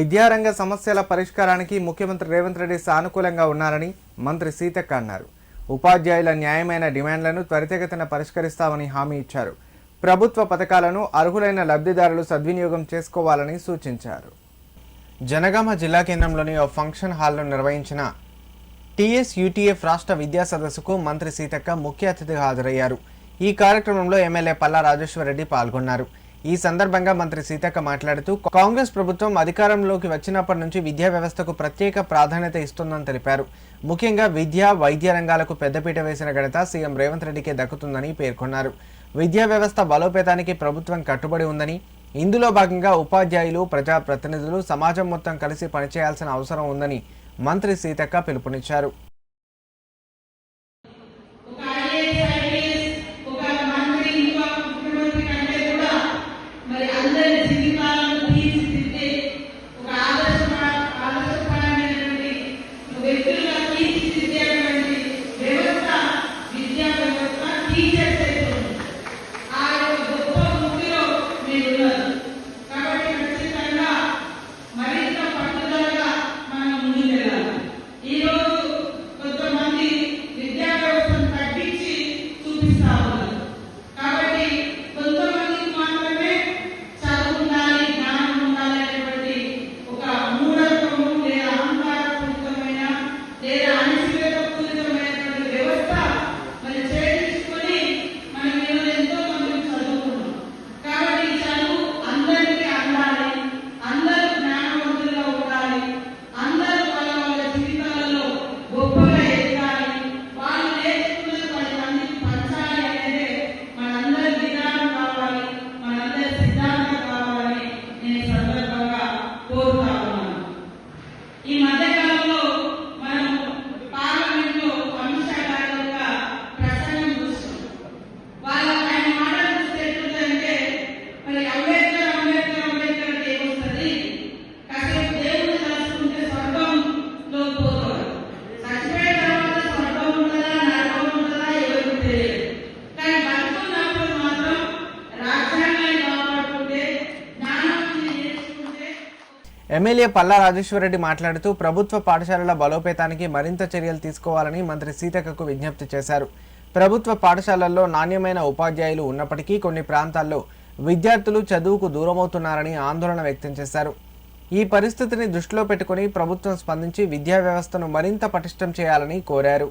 విద్యారంగ సమస్యల పరిష్కారానికి ముఖ్యమంత్రి రేవంత్ రెడ్డి సానుకూలంగా ఉన్నారని మంత్రి సీతక్క అన్నారు. ఉపాధ్యాయుల న్యాయమైన డిమాండ్లను త్వరితగతిన పరిష్కరిస్తామని హామీ ఇచ్చారు. ప్రభుత్వ పథకాలను అర్హులైన లబ్ధిదారులు సద్వినియోగం చేసుకోవాలని సూచించారు. జనగామ జిల్లా కేంద్రంలోని ఓ ఫంక్షన్ హాల్లో నిర్వహించిన టీఎస్యూటీఎఫ్ రాష్ట్ర విద్యా సదస్సుకు మంత్రి సీతక్క ముఖ్య అతిథిగా హాజరయ్యారు. ఈ కార్యక్రమంలో ఎమ్మెల్యే పల్లా రాజేశ్వరరెడ్డి పాల్గొన్నారు. ఈ సందర్భంగా మంత్రి సీతక్క మాట్లాడుతూ కాంగ్రెస్ ప్రభుత్వం అధికారంలోకి వచ్చినప్పటి నుంచి విద్యా వ్యవస్థకు ప్రత్యేక ప్రాధాన్యత ఇస్తుందని తెలిపారు. ముఖ్యంగా విద్య, వైద్య రంగాలకు పెద్దపీట వేసిన ఘనత సీఎం రేవంత్ రెడ్డికే దక్కుతుందని పేర్కొన్నారు. విద్యా వ్యవస్థ బలోపేతానికి ప్రభుత్వం కట్టుబడి ఉందని, ఇందులో భాగంగా ఉపాధ్యాయులు, ప్రజాప్రతినిధులు, సమాజం మొత్తం కలిసి పనిచేయాల్సిన అవసరం ఉందని మంత్రి సీతక్క పిలుపునిచ్చారు. ఎమ్మెల్యే పల్లా రాజేశ్వరరెడ్డి మాట్లాడుతూ ప్రభుత్వ పాఠశాలల బలోపేతానికి మరింత చర్యలు తీసుకోవాలని మంత్రి సీతక్కకు విజ్ఞప్తి చేశారు. ప్రభుత్వ పాఠశాలల్లో నాణ్యమైన ఉపాధ్యాయులు ఉన్నప్పటికీ కొన్ని ప్రాంతాల్లో విద్యార్థులు చదువుకు దూరమవుతున్నారని ఆందోళన వ్యక్తం చేశారు. ఈ పరిస్థితిని దృష్టిలో పెట్టుకుని ప్రభుత్వం స్పందించి విద్యా వ్యవస్థను మరింత పటిష్టం చేయాలని కోరారు.